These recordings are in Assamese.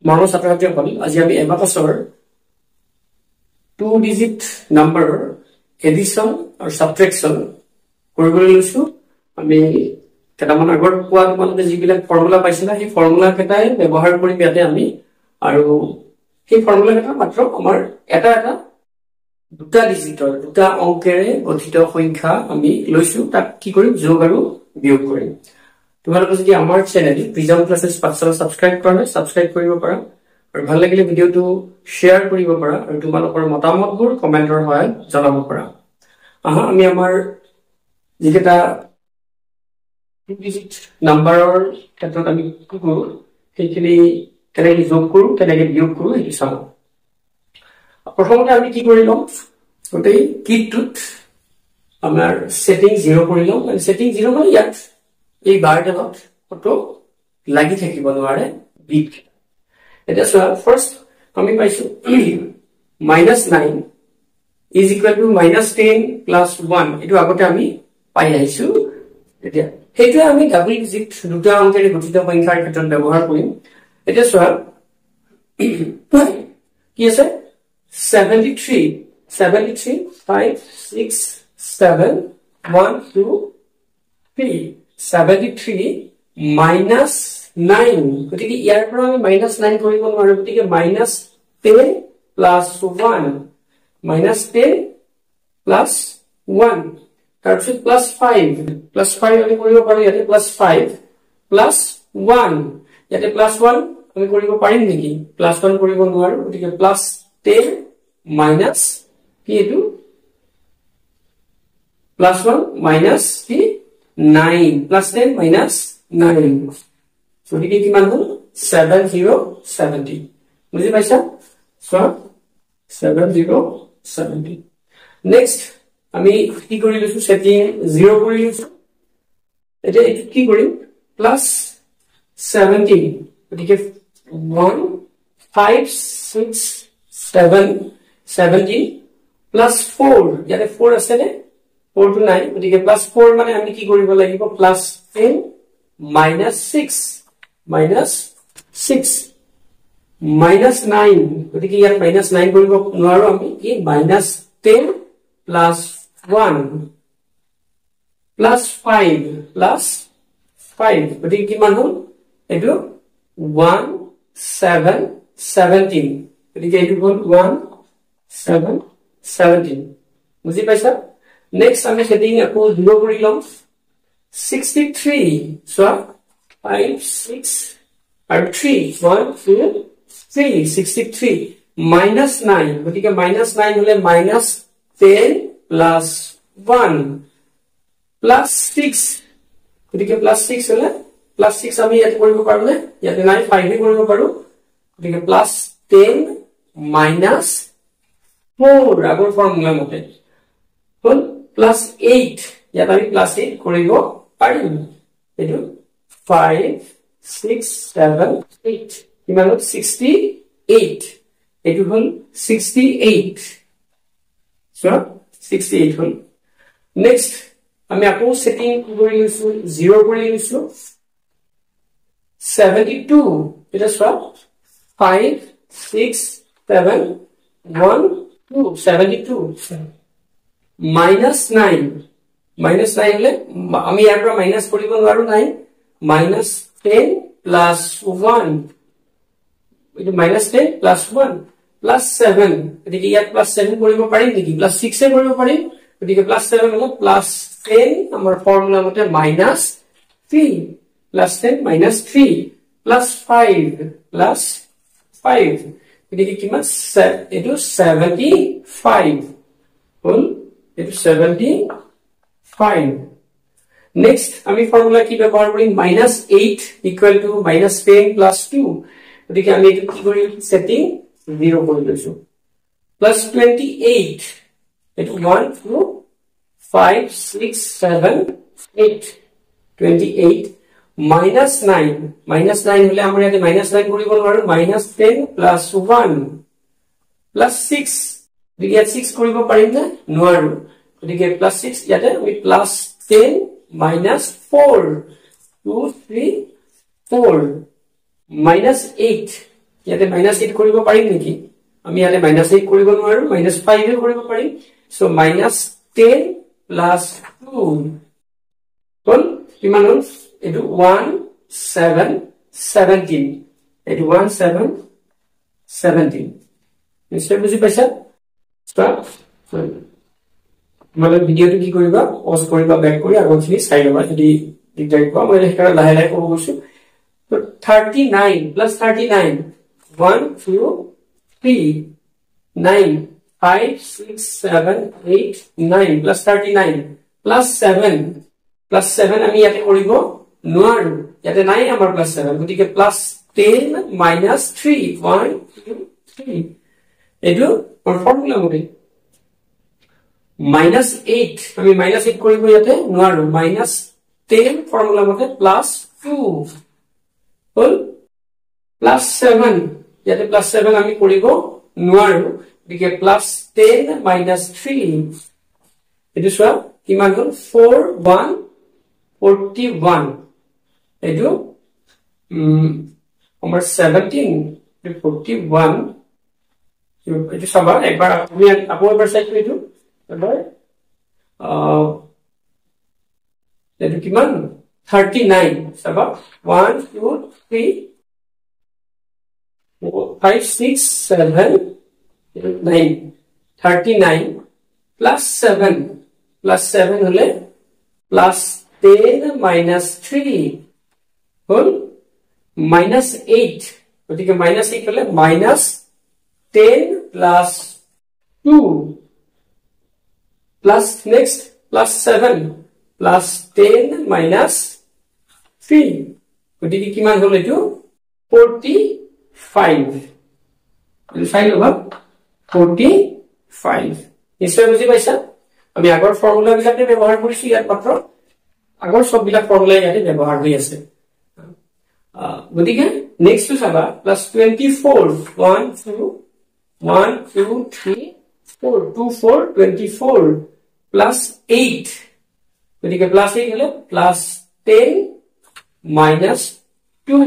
মৰমৰ ছাত্ৰ-ছাত্ৰীসকল আজি আমি এবাকাছৰ 2 ডিজিট নাম্বাৰ এডিশন আৰু সাবট্ৰেকশন কৰিবলৈ লৈছো আমি কেইটামান আগৰ পোৱা তোমালোকে যিবিলাক ফৰ্মুলা পাইছিলা সেই ফৰ্মুলা কেইটাই ব্যৱহাৰ কৰি ইয়াতে আমি আৰু সেই ফৰ্মুলা কেইটা মাত্ৰ আমাৰ এটা দুটা ডিজিটৰ দুটা অংকেৰে গঠিত সংখ্যা আমি লৈছো তাক কি কৰিম যোগ আৰু বিয়োগ কৰিম তোমালোকে যদি আমাৰ চেনেল প্ৰিজম ক্লাसेছ পাঠশালা সাবস্ক্ৰাইব কৰা নাই সাবস্ক্ৰাইব কৰিব পাৰা আৰু ভাল লাগিলে ভিডিওটো শেয়াৰ কৰিব পাৰা আৰু তোমালোকৰ মতামতবোৰ কমেন্টৰ সহায়ত জনাব পাৰা আমি আমাৰ যেটা ডিজিট নাম্বাৰৰ ক্ষেত্ৰত আমি কি কৰো সেইখিনি কেনেকৈ যোগ কৰো কেনেকৈ বিয়োগ কৰো এই চাও প্ৰথমতে আমি কি কৰি লম গোটেই কিটটোত আমাৰ সেটিং 0 কৰি লম আৰু সেটিং 0 মানে ইয়াত এই বাৰডালত ফটো লাগি থাকিব নোৱাৰে বিট এটা সো ফাৰ্স্ট আমি পাইছো -9 is equal to -10 plus 1 এটো আগতে আমি পাই আহিছো এতিয়া হেতু আমি ডাবল ডিজিট দুটা অংকেৰে গঠিত সংখ্যাৰ ক্ষেত্ৰত ব্যৱহাৰ কৰিম এটা সো কি আছে 73 5 6 7 1 2 3 73 minus 9 গতিকে ইয়াৰ পৰা আমি -9 কৰিব নোৱাৰো গতিকে -10 plus 1 -10 plus 1 তাৰপিছত +5 আমি কৰিব পাৰো ইয়াতে +5 plus 1 ইয়াতে +1 আমি কৰিব পাৰিম নেকি +1 কৰিব নোৱাৰো গতিকে +10 minus কি এটো +1 minus কি 9 +10 minus 9 so কি কিমান হল 7070 বুজি পাইছা so 7070 next আমি কি কৰি লৈছো সেটিং 0 কৰি লৈছো এটা এটো কি কৰিম +17 গতিকে 1 5 6 7 17 +4 ইয়াতে 4 আছে নে 4 to 9 গতিকে +4 মানে আমি কি কৰিব লাগিব +10 -6 -9 গতিকে ইয়াত -9 কৰিব নোৱাৰো আমি কি -10 plus 1 plus 5 গতিকে কিমান হল এটো 1717 গতিকে এটো হল 1717 বুজি পাইছা নেক্সট আমি সেটিং আকৌ 0 কৰি লম 63 so 5 6 আৰু 3 1 2 3 63 -9 গতিকে -9 হলে -10 plus 1 plus 6 গতিকে +6 হলে +6 আমি ইয়াত কৰিব পাৰো নে ইয়াতে নাই 5 এ কৰিব পাৰো গতিকে +10 minus 4 আগৰ ফৰ্মুলা মতে হল +8 ইয়াত আমি +8 কৰিব পাৰিম এটো 5 6 7 8 কিমান হল 68 এটো হল 68 so 68 হল next আমি আকৌ সেটিং কৰি লৈছো 0 কৰি লৈছো 72 এটা সব 5 6 7 1 2 72 -9 হলে আমি ইয়াৰ পৰা মাইনাস কৰিব নোৱাৰো নাই -10 plus 1 এটো -10 plus 1 plus 7 গতিকে ইয়াত +7 কৰিব পাৰিম নেকি +6 এ কৰিব পাৰিম গতিকে +7 হল +10 আমাৰ ফৰ্মুলা মতে -3 +10 -3 +5 গতিকে কিমান এটো 75 হল এটো 75 নেক্সট আমি ফৰ্মুলা কি ব্যৱহাৰ কৰিম -8 equal to -10 plus 2 গতিকে আমি এটো কি কৰিম সেটিং 0 কৰি লৈছো +28 এটো 1 2 5 6 7 8 28 -9 হলে আমাৰ ইয়াতে -9 কৰিব নোৱাৰো -10 plus 1 plus 6 গতিকে 6 কৰিব পাৰিম না নোৱাৰো গতিকে +6 ইয়াতে আমি +10 -4 2 3 4 -8 ইয়াতে -8 কৰিব পাৰিম নেকি আমি ইয়াতে -8 কৰিব নোৱাৰো -5 এ কৰিব পাৰিম সো -10 plus 2 হল কিমান হল এটো 17 এটো 17 নিশ্চয় বুজি পাইছা স্টার্ট মানে ভিডিওটো কি কৰিবা পজ কৰিবা ব্যাক কৰি আগৰখিনি চাই লবা যদি দিগদাৰি পোৱা মই হেকাৰ লাহে লাহে ক'ব গৈছো তো 39 plus 39 1 2 3 9 5 6 7 8 9 plus 39 plus 7 আমি ইয়াতে কৰিব নোৱাৰো ইয়াতে নাই আমাৰ plus 7 গতিকে plus 10 minus 3 1 2 3 এটো ফৰ্মুলা মতে -8 আমি -8 কৰিব ইয়াতে নোৱাৰো -10 ফৰ্মুলা মতে +2 হল +7 ইয়াতে +7 আমি কৰিব নোৱাৰো গতিকে +10 -3 এটো সব কিমান হল 41 এটো আমাৰ 17 41 এটো সবা একবাৰ আমি আকৌ এবাৰ চাই কৰিছো এবাৰ এটো কিমান 39 সবা 1 2 3 5 6 7 9 39 plus 7 হলে plus 10 minus 3 হল -8 গতিকে -8 হলে -10 plus 2 plus next plus 7 plus 10 minus 3 গতিকে কিমান হল এটো 45 ফাইল লবা 45 নিশ্চয় বুজি পাইছা আমি আগৰ ফৰ্মুলা বিলাকে ব্যৱহাৰ কৰিছো ইয়াত মাত্ৰ আগৰ সব বিলাক ফৰ্মুলা ইয়াতে ব্যৱহাৰ হৈ আছে গতিকে নেক্সট টু চাবা +24 1 2 3 4 2 4 24 +8 গতিকে +8 হলে +10 -2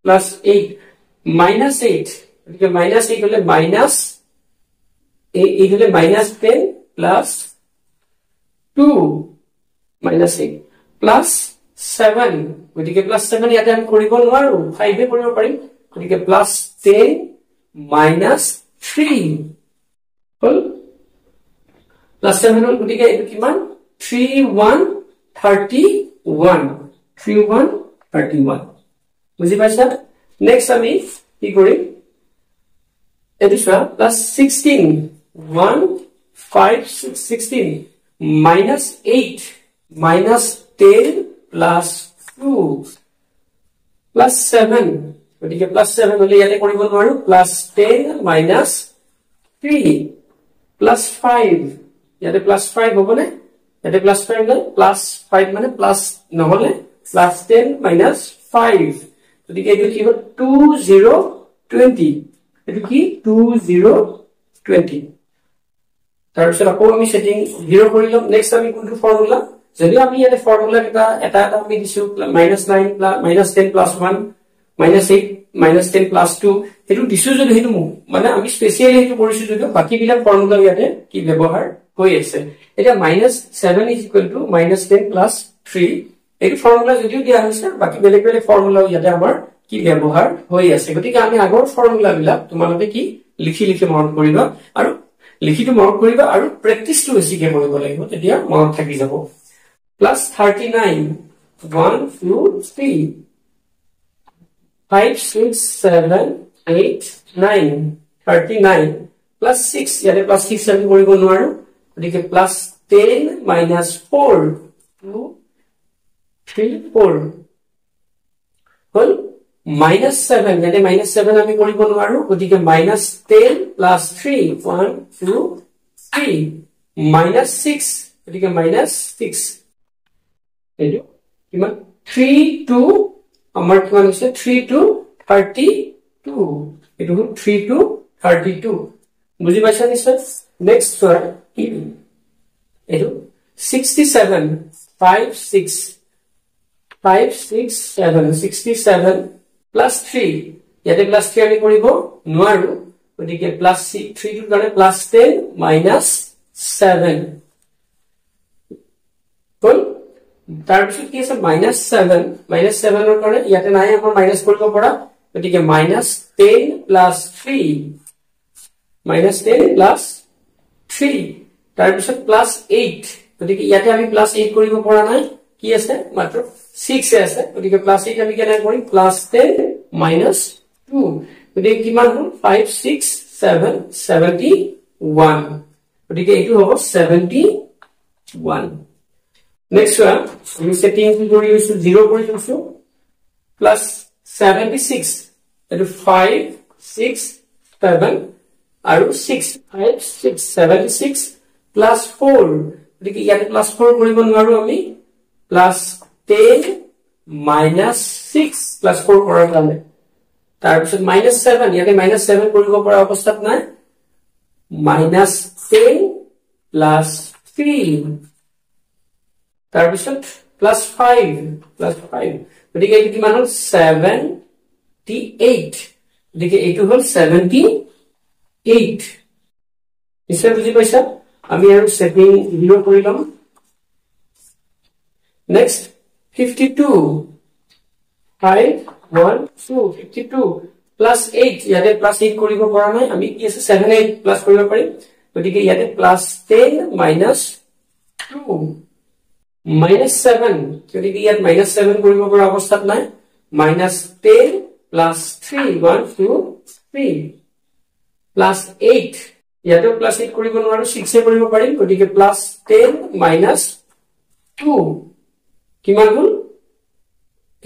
+8 -8 গতিকে -8 হলে এই হলে -10 plus 2 -8 plus 7 গতিকে +7 ইয়াতে আমি কৰিব নোৱাৰো 5 এ কৰিব পাৰিম গতিকে +10 -3 হল +7 হল গতিকে এটো কিমান 31 বুজি পাইছা নেক্সট আমি কি কৰিম এটো চোৱা +16 1 5 6 16 -8 -10 plus 2 plus 7 গতিকে +7 হলে ইয়াতে কৰিব নোৱাৰো +10 -3 plus 5 ইয়াতে +5 হ'বনে ইয়াতে +5 হলে +5 মানে প্লাস নহলে +10 -5 গতিকে এটো কি হ'ল 2020 এটো কি 2020 তাৰপিছত আকৌ আমি সেটিং 0 কৰি লম নেক্সট আমি কোনটো ফৰ্মুলা যদি আমি ইয়াতে ফৰ্মুলা এটা আমি দিছো -9 -10 + 1 -8 -10 + 2 এটো দিছো যদি হেতু মানে আমি স্পেশালি হেতু কৰিছো যদি বাকি বিলাক ফৰ্মুলা ইয়াতে কি ব্যৱহাৰ হৈ আছে এটা -7 = -10 + 3 এই ফৰ্মুলা যদিও দিয়া হৈছে বাকি বেলেগ বেলেগ ফৰ্মুলা ইয়াতে আমাৰ কি ব্যৱহাৰ হৈ আছে গতিকে আমি আগৰ ফৰ্মুলা বিলাক তোমালোকে কি লিখি মনত কৰিবা আৰু লিখিটো মনত কৰিবা আৰু প্ৰেকটিছটো বেছিকে কৰিব লাগিব তেতিয়া মনত থাকি যাব +39 1 2 3 5 6 7 8 9 39 +6 ইয়াতে +6 আমি কৰিব নোৱাৰো গতিকে +10 -4 2 3 4 হল -7 ইয়াতে -7 আমি কৰিব নোৱাৰো গতিকে -10 + 3 1 2 3 -6 গতিকে -6 এটো কিমান 3 2 আমাৰ কিমান হৈছে 3 to 32 এটো 3 to 32 বুজি পাইছা নিশ্চয় নেক্সট চোৱা এটো 67 5 6 7 67 plus 3 ইয়াতে প্লাস 3 আমি কৰিব নোৱাৰো গতিকে প্লাস 3 টুৰ কাৰণে প্লাস 10 মাইনাস 7 কোন তাৰপিছত কি আছে মাইনাস 7 ৰ কাৰণে ইয়াতে নাই আমাৰ মাইনাস কৰিব পৰা গতিকে মাইনাস 10 প্লাস 3 মাইনাস 10 প্লাস 3 তাৰপিছত প্লাস 8 গতিকে ইয়াতে আমি প্লাস 8 কৰিব পৰা নাই কি আছে মাত্ৰ 6 আছে গতিকে প্লাস 8 আমি কেনে কৰিম প্লাস 10 মাইনাস 2 গতিকে কিমান হ'ল 5 6 7 71 গতিকে এইটো হ'ব 71 next one we setting কৰি লৈছো 0 কৰি লৈছো plus 76 এটো 5 6 7 আৰু 6 5 6 76 plus 4 গতিকে ইয়াতে plus 4 কৰিব নোৱাৰো আমি plus 10 minus 6 plus 4 কৰাৰ কাৰণে তাৰপিছত minus 7 ইয়াতে minus 7 কৰিব পৰা অৱস্থাত নাই minus 10 plus 3 তাৰপিছত plus 5 গতিকে এইটো কিমান হ'ল 78 গতিকে এইটো হ'ল 78 নিশ্চয় বুজি পাইছা আমি আৰু সেটিং 0 কৰি লম next 52 5 1 2 52 plus 8 ইয়াতে plus 8 কৰিব পৰা নাই আমি কি আছে 7 8 plus কৰিব পাৰিম গতিকে ইয়াতে plus 10 minus 2 minus 7 গতিকে ইয়াত minus 7 কৰিব পৰা অৱস্থাত নাই minus 10 plus 3 1 2 3 plus 8 ইয়াতে plus 8 কৰিব নোৱাৰো 6 এ কৰিব পাৰিম গতিকে plus 10 minus 2 কিমান হ'ল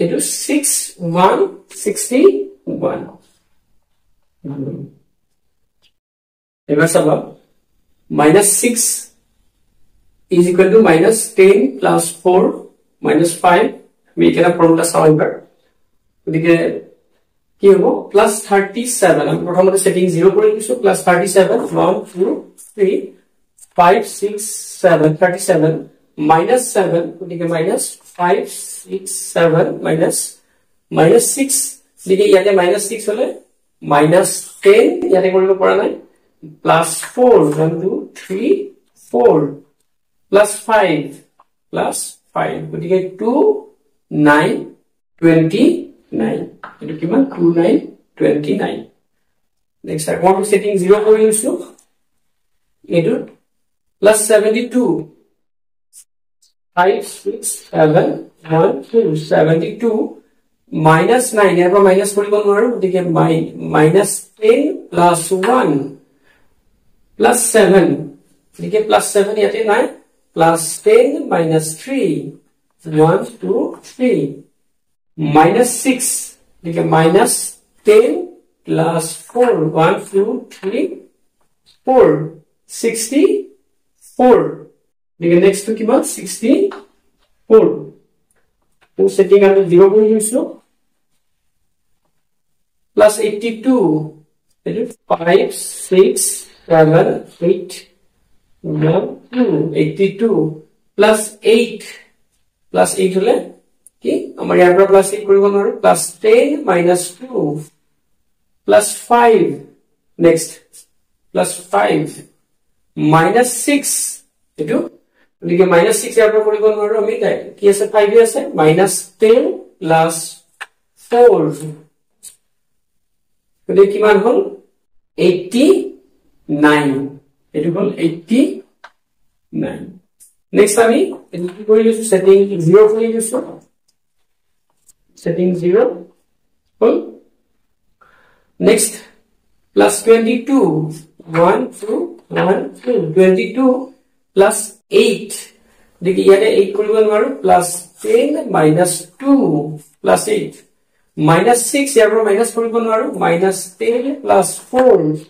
এটো 6161 এবাৰ চাবা minus 6 is equal to minus 10 plus 4 minus 5 we can formula saw এবাৰ গতিকে কি হ'ব plus 37 আমি প্ৰথমতে সেটিং 0 কৰি দিছো plus 37 1 2 3 5 6 7 37 minus 7 গতিকে minus 5 6 7 minus 6 গতিকে ইয়াতে minus 6 হলে minus 10 ইয়াতে কৰিব পৰা নাই plus 4 1 2 3 4 plus 5 গতিকে 2 9 29 এটো কিমান 2 9 29 next I want to setting 0 কৰি লৈছো এটো plus 72 5 6 7 1 2 72 minus 9 ইয়াৰ পৰা minus কৰিব নোৱাৰো গতিকে minus 10 plus 1 plus 7 গতিকে plus 7 ইয়াতে নাই plus 10 minus 3 1 2 3 minus 6 গতিকে minus 10 plus 4 1 2 3 4 64 গতিকে next to কিমান 64 তো সেটিং আমি 0 কৰি দিছো plus 82 এটো 5 6 7 8 1 2 82 plus 8 হলে কি আমাৰ ইয়াৰ পৰা plus 8 কৰিব নোৱাৰো plus 10 minus 2 plus 5 next plus 5 minus 6 এটো গতিকে minus 6 ইয়াৰ পৰা কৰিব নোৱাৰো আমি কি আছে 5 আছে minus 10 plus 4 গতিকে কিমান হ'ল 89 এটো হ'ল 89 next আমি এটো কি কৰি লৈছো সেটিং 0 কৰি লৈছো setting 0 হ'ল next plus 22 1 2 1 2 22 plus 8 দেখি ইয়াতে 8 কৰিব নোৱাৰো plus 10 minus 2 plus 8 minus 6 ইয়াৰ পৰা minus কৰিব নোৱাৰো minus 10 plus 4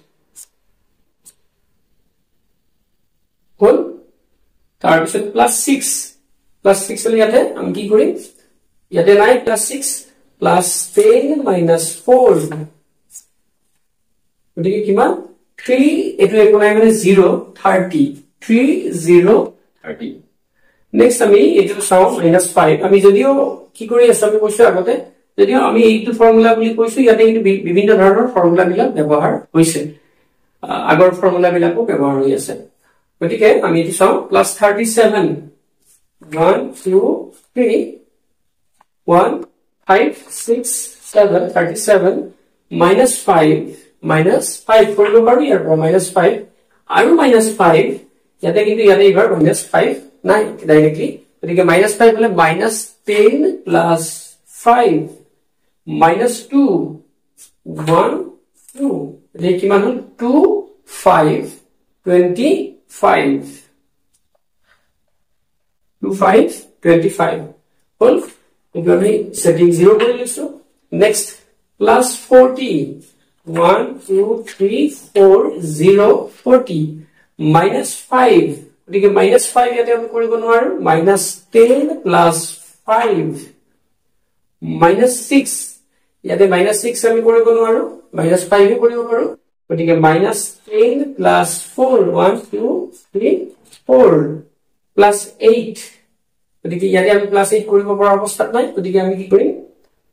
হ'ল তাৰপিছত plus 6 হলে ইয়াতে আমি কি কৰিম ইয়াতে নাই plus 6 plus 10 minus 4 গতিকে কিমান 3 এটো একো নাই মানে 0 30 3 0 30 নেক্সট আমি এটো চাও -5 আমি যদিও কি কৰি আছো আমি কৈছো আগতে যদিও আমি এইটো ফৰ্মুলা বুলি কৈছো ইয়াতে কিন্তু বিভিন্ন ধৰণৰ ফৰ্মুলা বিলাক ব্যৱহাৰ হৈছে আগৰ ফৰ্মুলা বিলাকো ব্যৱহাৰ হৈ আছে গতিকে আমি এটো চাও +37 1 2 3 1 5 6 7 37 -5 কৰিব পাৰো ইয়াৰ পৰা -5 আৰু -5 ইয়াতে কিন্তু ইয়াতে এবাৰ -5 নাই ডাইৰেক্টলি গতিকে -5 হলে -10 + 5 -2 1 2 এই কিমান হল 2 5 25 2 5 25 হল এবারে সেটিং 0 করে লিখছো নেক্সট +40 1 2 3 4 0 40 -5 গতিকে -5 ইয়াতে আমি কৰিব নোৱাৰো -10 + 5 -6 ইয়াতে -6 আমি কৰিব নোৱাৰো -5 এ কৰিব পাৰো গতিকে -10 + 4 1 2 3 4 +8 গতিকে ইয়াতে আমি +8 কৰিব পৰা অৱস্থাত নাই গতিকে আমি কি কৰিম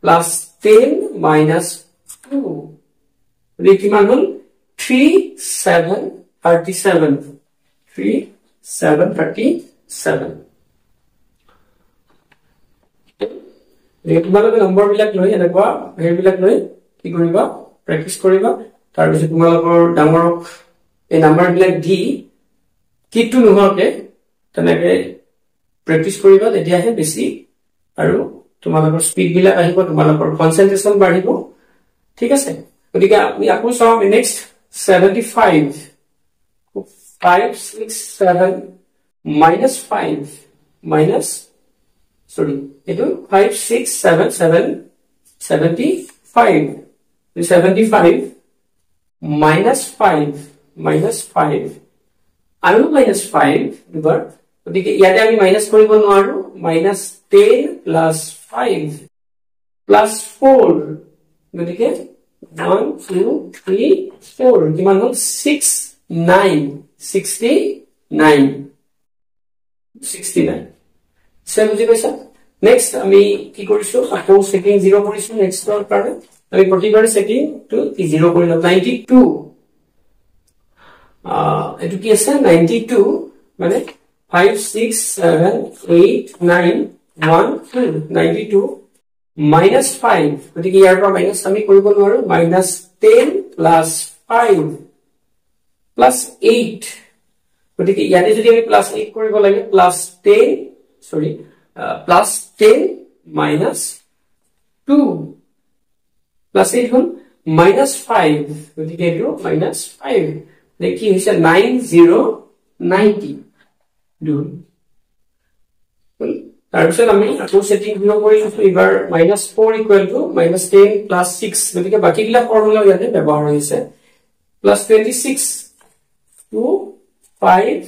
+10 - 2 গতিকে কিমান হল 3 7 37 3 7 37 তোমালোকে নম্বৰ বিলাক লৈ এনেকুৱা হেৰিবিলাক লৈ কি কৰিবা প্ৰেক্টিস কৰিবা তাৰ পিছত তোমালোকৰ ডাঙৰক এই নম্বৰ বিলাক দি কিটো নহকে তেনেকে প্ৰেক্টিস কৰিবা তেতিয়াহে বেছি আৰু তোমালোকৰ স্পিড বিলাক আহিব তোমালোকৰ কনসেন্ট্ৰেচন বাঢ়িব ঠিক আছে গতিকে আমি আকৌ চাও নেক্সট 75 5 6 7 -5 minus sorry edu 5 6 7 7 75 75 -5 আৰু -5 দুবাৰ গতিকে ইয়াতে আমি মাইনাস কৰিব নোৱাৰো -10 + 5 + 4 গতিকে 1 2 3 4 কিমান হল 69 69 69 সে বুজি পাইছা নেক্সট আমি কি কৰিছো আকৌ সেটিং 0 কৰিছো নেক্সটৰ কাৰণে আমি প্ৰতিবাৰে সেটিং টু 0 কৰিলো 92 এটো কি আছে 92 মানে 5 6 7 8 9 1 2 92 -5 গতিকে ইয়াৰ পৰা মাইনাস আমি কৰিব নোৱাৰো -10 + 5 +8 গতিকে ইয়াতে যদি আমি +8 কৰিব লাগে +10 sorry +10 - 2 +8 হল -5 গতিকে এটো -5 দেখি হৈছে 90 do তাৰপিছত আমি আকৌ সেটিং 0 কৰিছো এবাৰ -4 -10 + 6 গতিকে বাকিবিলাক ফৰ্মুলা ইয়াতে ব্যৱহাৰ হৈছে +26 2 5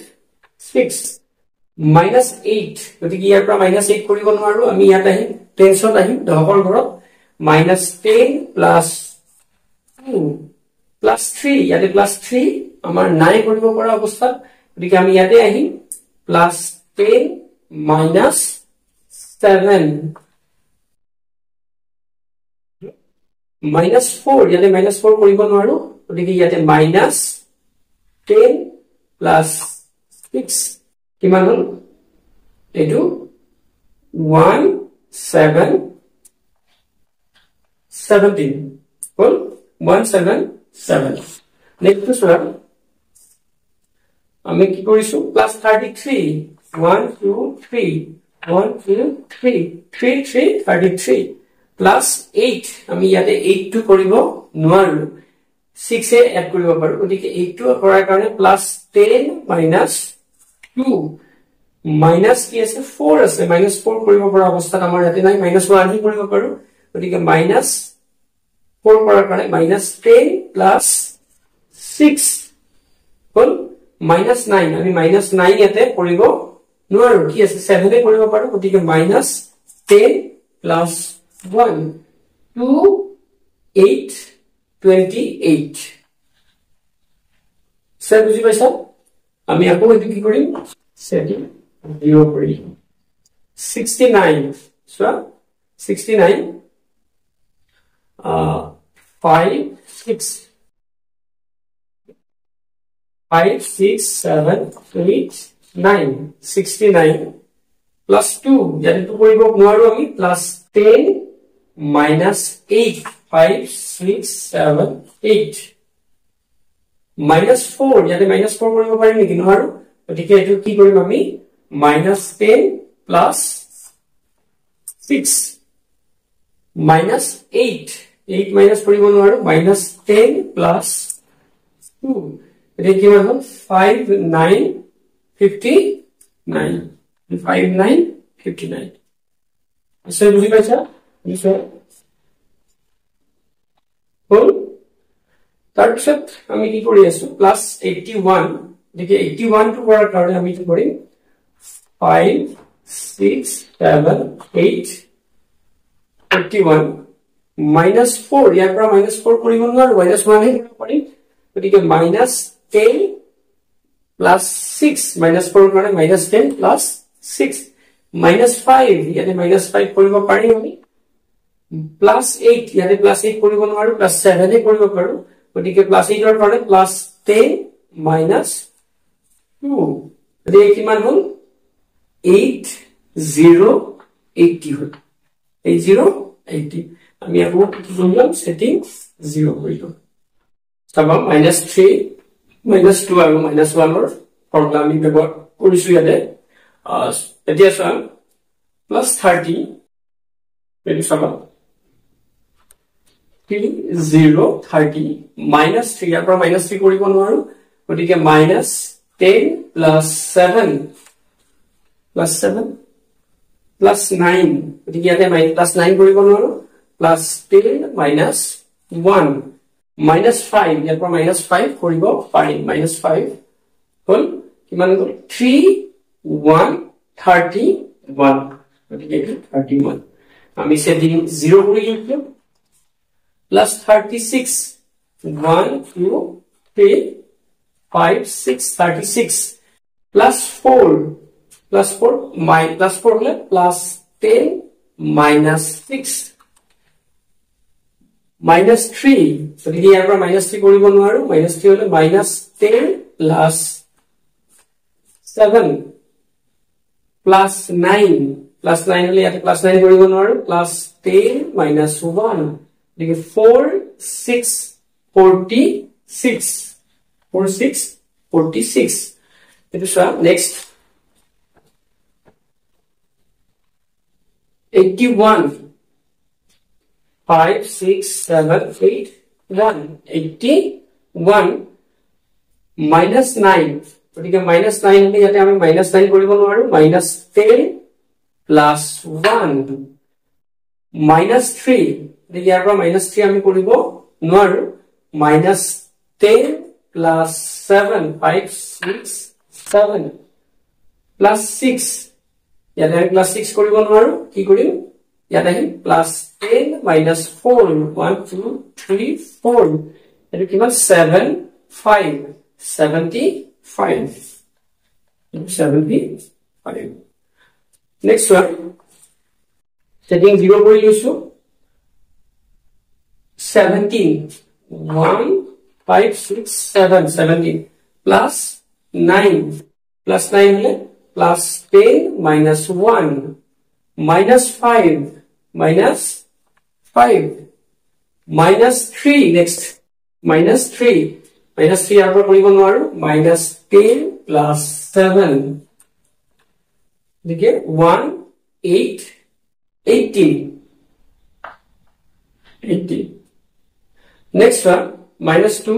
6 -8 গতিকে ইয়াৰ পৰা -8 কৰিব নোৱাৰো আমি ইয়াত আহি 10ত আহিম 10ৰ ঘৰত -10 + 2 +3 ইয়াতে +3 আমাৰ নাই কৰিব পৰা অৱস্থাত গতিকে আমি ইয়াতে আহিম +10 - 7 -4 ইয়াতে -4 কৰিব নোৱাৰো গতিকে ইয়াতে -10 + 6 কিমান হল এটো 1 7 17 হল 177 নেক্সট সৰ আমি কি কৰিছো +33 1 2 3 1 2 3 3 3 33 +8 আমি ইয়াতে 8 টো কৰিব নোৱাৰো 6 এ এড কৰিব পাৰো গতিকে 8 টো কৰাৰ কাৰণে +10 - 2 মাইনাস কি আছে 4 আছে -4 কৰিব পৰা অৱস্থাত আমাৰ ইয়াতে নাই -1 হি কৰিব পাৰো গতিকে -4 কৰাৰ কাৰণে -10 + 6 হল -9 আমি -9 ইয়াতে কৰিব নোৱাৰো কি আছে 7 এ কৰিব পাৰো গতিকে -10 + 1 2 8 28 সব বুজি পাইছা আমি আকৌ এটো কি কৰিম সেটিং 0 কৰিম 69 সো 69 5 6 5 6 7 8 9 69 plus 2 यानी 2 কৰিব নোৱাৰো আমি plus 10 minus 8 5 6 7 8 minus 4 यानी minus 4 কৰিব পাৰিম নেকি নোৱাৰো গতিকে এটো কি কৰিম আমি minus 10 plus 6 minus 8 8 minus কৰিব নোৱাৰো minus 10 plus 2 এটো কি হ'ব 5 9 59 5 9 59 আছে বুজি পাইছা নিশ্চয় হল তাৰ পিছত আমি কি কৰি আছো প্লাস 81 দেখি 81 টু কৰাৰ কাৰণে আমি কি কৰিম 5 6 7 8 81 minus 4 ইয়াৰ পৰা minus 4 কৰিব নোৱাৰো minus 1 হে কৰিব পাৰিম গতিকে minus 10 plus 6 minus 4 কাৰণে minus 10 plus 6 minus 5 ইয়াতে minus 5 কৰিব পাৰিম আমি plus 8 ইয়াতে plus 8 কৰিব নোৱাৰো plus 7 হে কৰিব পাৰো গতিকে plus 8 ৰ কাৰণে plus 10 minus 2 গতিকে কিমান হ'ল 8 0 80 হ'ল 80 80 আমি আকৌ কি কৰিম সেটিং 0 কৰিলো চাবা minus 3 minus 2 আৰু minus 1 ৰ ফৰ্মুলা আমি ব্যৱহাৰ কৰিছো ইয়াতে এতিয়া চোৱা plus 30 এটো চাবা 0 30 minus 3 ইয়াৰ পৰা minus 3 কৰিব নোৱাৰো গতিকে minus 10 plus 7 plus 7 plus 9 গতিকে ইয়াতে plus 9 কৰিব নোৱাৰো plus 10 minus 1 minus 5 ইয়াৰ পৰা minus 5 কৰিব পাৰিম minus 5 হল কিমান হ'ল 3 1 31 গতিকে 31 আমি সেটিং 0 কৰি লিখো plus 36 1 2 3 5 6 36 plus 4 plus 4 হলে plus 10 minus 6 minus 3 গতিকে ইয়াৰ পৰা minus 3 কৰিব নোৱাৰো minus 3 হলে minus 10 plus 7 plus 9 plus 9 হলে ইয়াতে plus 9 কৰিব নোৱাৰো plus 10 minus 1 গতিকে 4 6 46 4 6 46 এটো চোৱা নেক্সট 81 5 6 7 8 1 81 minus 9 গতিকে minus 9 হলে ইয়াতে আমি minus 9 কৰিব নোৱাৰো minus 10 plus 1 minus 3 গতিকে ইয়াৰ পৰা minus 3 আমি কৰিব নোৱাৰো minus 10 plus 7 5 6 7 plus 6 ইয়াতে আমি plus 6 কৰিব নোৱাৰো কি কৰিম ইয়াতে আমি plus 10 minus 4 1 2 3 4 এটো কিমান 7 5 75 75 next one setting 0 কৰি লৈছো 17 1 5 6 7 17 plus 9 plus 9 হলে plus 10 minus 1 minus 5 minus 5 minus 3 next minus 3 ইয়াৰ পৰা কৰিব নোৱাৰো minus 10 plus 7 দেখে 1 8 18 18 next one minus 2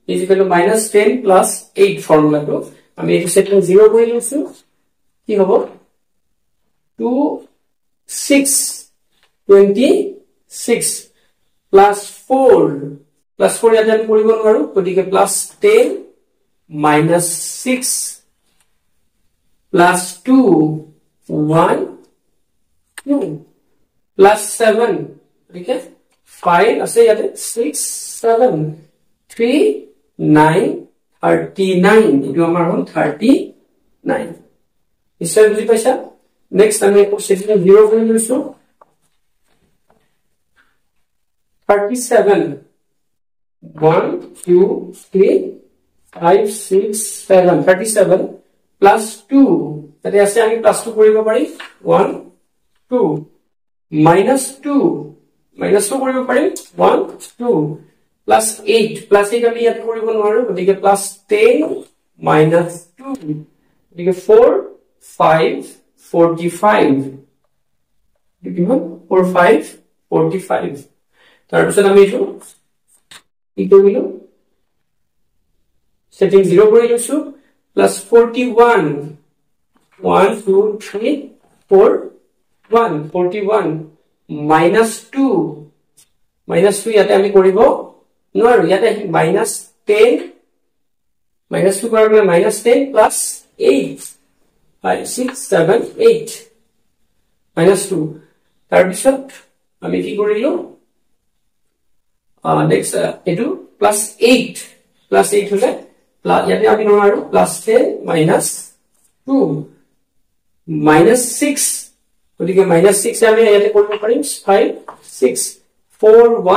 is equal to minus 10 plus 8 formula to আমি এটো সেটিং 0 কৰি লৈছো কি হ'ব 2 6 26 plus 4 plus 4 ইয়াতে আমি কৰিব নোৱাৰো গতিকে plus 10 minus 6 plus 2 1 2 plus 7 okay 5 আছে ইয়াতে 6 7 3 9 39 এটো আমাৰ হ'ল 39 নিশ্চয় বুজি পাইছা নেক্সট আমি আকৌ সেটিং 0 কৰি লৈছো 37 1 2 3 5 6 7 37 plus 2 তাতে আছে আমি plus 2 কৰিব পাৰি 1 2 minus 2 কৰিব পাৰি 1 2 plus 8 আমি ইয়াত কৰিব নোৱাৰো গতিকে plus 10 minus 2 গতিকে 4 5 45 কিমান 4 5 45 তাৰ পিছত আমি এইটো কি কৰিলো setting 0 কৰি লৈছো plus 41 1 2 3 4 1 41 minus 2 ইয়াতে আমি কৰিব নোৱাৰো ইয়াতে minus 10 minus 2 কৰাৰ কাৰণে minus 10 plus 8 5 6 7 8 minus 2 তাৰ পিছত আমি কি কৰিলো next এটো plus 8 হলে ইয়াতে আমি নোৱাৰো plus 10 minus 2 minus 6 গতিকে minus 6 আমি ইয়াতে কৰিব পাৰিম 5 6 4 1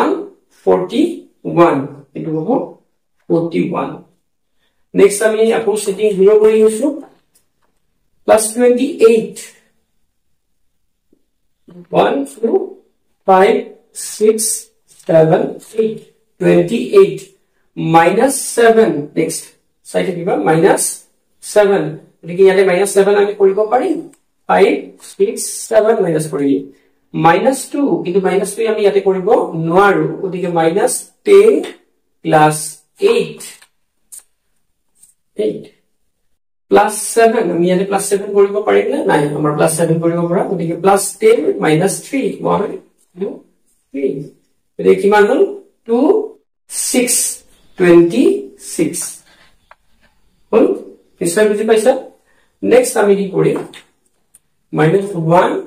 41 এটো হ'ব 41 next আমি আকৌ setting 0 কৰি লৈছো plus 28 1 2 5 6 7 8 28 minus 7 next side কিবা minus 7 গতিকে ইয়াতে minus 7 আমি কৰিব পাৰিম 5 6 7 minus কৰি minus 2 কিন্তু minus 2 আমি ইয়াতে কৰিব নোৱাৰো গতিকে minus 10 plus 8 plus 7 আমি ইয়াতে plus 7 কৰিব পাৰিম না নাই আমাৰ plus 7 কৰিব পৰা গতিকে plus 10 minus 3 1 2 3 গতিকে কিমান হ'ল 2 6 26 হল নিশ্চয় বুজি পাইছা নেক্সট আমি কি কৰিম minus 1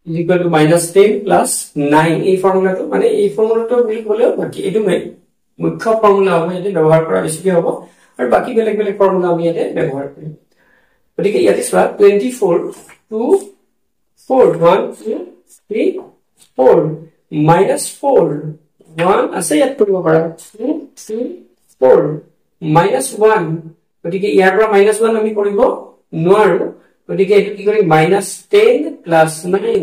is equal to minus 10 plus 9 এই ফর্মুলাটো মানে এই ফর্মুলাটো বুলি বলে বাকি এটো মুখ্য ফর্মুলা আমি এতে ব্যবহার কৰা বেছি হ'ব আৰু বাকি বেলেগ বেলেগ ফৰ্মুলা আমি এতে ব্যবহাৰ কৰিম গতিকে ইয়াতে চোৱা 24 2 4 1 2 3 4 minus 4 1 আছে ইয়াত কৰিব পাৰা 2 3 4 minus 1 গতিকে ইয়াৰ পৰা minus 1 আমি কৰিব নোৱাৰো গতিকে এটো কি কৰি minus 10 plus 9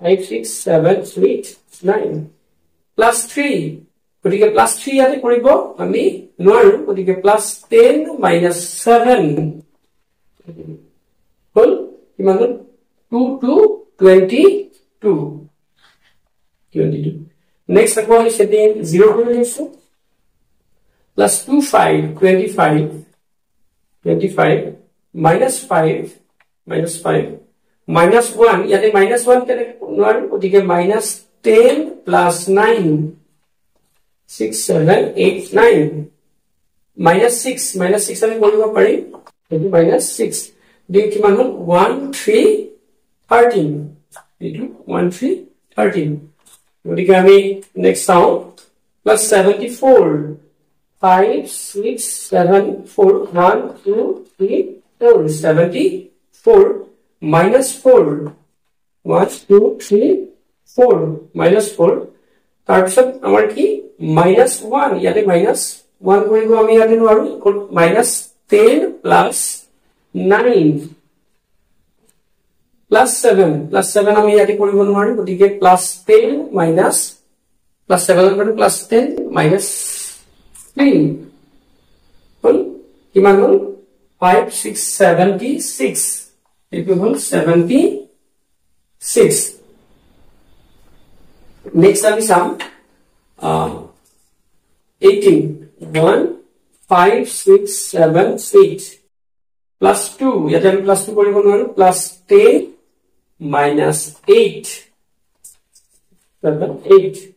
5 6 7 8 9 plus 3 গতিকে plus 3 ইয়াতে কৰিব আমি নোৱাৰো গতিকে plus 10 minus 7 হল কিমান হল 2 to 22 next আকৌ আমি setting 0 কৰি লৈছো plus 2 5 25 minus 5 minus 1 ইয়াতে minus 1 কেনে নোৱাৰো গতিকে minus 10 plus 9 6 7 8 9 minus 6 আমি কৰিব পাৰি এটো minus 6 দি কিমান হল 1 3 13 এটো 1 3 13 গতিকে আমি নেক্সট চাও plus 74 5 6 7 4 1 2 3 4 74 minus 4 1 2 3 4 minus 4 তাৰপিছত আমাৰ কি minus 1 ইয়াতে minus 1 কৰিব আমি ইয়াতে নোৱাৰো minus 10 plus 9 plus 7 আমি ইয়াতে কৰিব নোৱাৰো গতিকে plus 10 minus plus 7 কৰি plus 10 minus 3 হল কিমান হল 5 6 76 equal to 76 next আমি sum 18 1 5 6 7 8 plus 2 ইয়াতে আমি plus 2 কৰিব নোৱাৰো plus 10 minus 8 8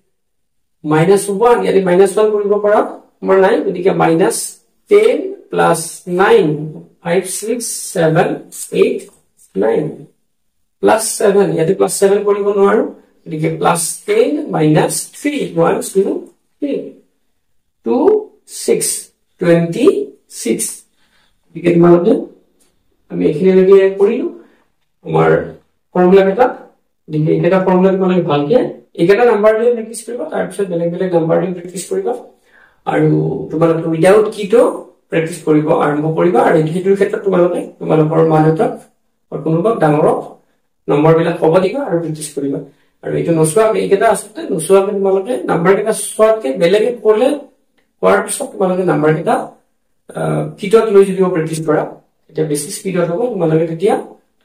minus 1 ইয়াতে minus 1 কৰিব পৰা আমাৰ নাই গতিকে minus 10 plus 9 5 6 7 8 9 plus 7 ইয়াতে plus 7 কৰিব নোৱাৰো গতিকে plus 10 minus 3 1 2 3 2 6 26 গতিকে মানে আমি এখানে লেগে কৰিলো আমাৰ ফৰ্মুলা কেটা গতিকে এটা ফৰ্মুলা মানে ভালকে এইকেইটা নাম্বাৰ দিয়ে প্ৰেক্টিছ কৰিবা তাৰ পিছত বেলেগ বেলেগ নাম্বাৰ দিয়ে প্ৰেক্টিছ কৰিবা আৰু তোমালোকে উইদাউট কিটো প্ৰেক্টিছ কৰিব আৰম্ভ কৰিবা আৰু এইটোৰ ক্ষেত্ৰত তোমালোকৰ মা-দেউতাক কোনোবা ডাঙৰক নম্বৰ বিলাক ক'ব দিবা আৰু প্ৰেক্টিছ কৰিবা আৰু এইটো নোচোৱাকে এইকেইটা আচলতে নোচোৱাকে তোমালোকে নাম্বাৰ কেইটা চোৱাতকে বেলেগে ক'লে কোৱাৰ পিছত তোমালোকে নাম্বাৰ কেইটা কিটত লৈ যদি প্ৰেক্টিছ কৰা তেতিয়া বেছি স্পীডত হ'ব তোমালোকে তেতিয়া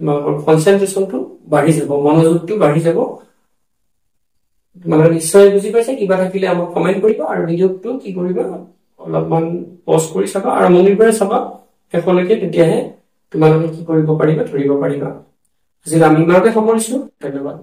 তোমালোকৰ কনচেন্ট্ৰেচনটো বাঢ়ি যাব মনোযোগটো বাঢ়ি যাব তোমালোকে নিশ্চয় বুজি পাইছা কিবা থাকিলে আমাক কমেন্ট কৰিবা আৰু ভিডিঅ'টো কি কৰিবা অলপমান পজ কৰি চাবা আৰু মনিৰ পৰা চাবা শেষলৈকে তেতিয়াহে তোমালোকে কি কৰিব পাৰিবা ধৰিব পাৰিবা আজি আমি ইমানতে সামৰিছো ধন্যবাদ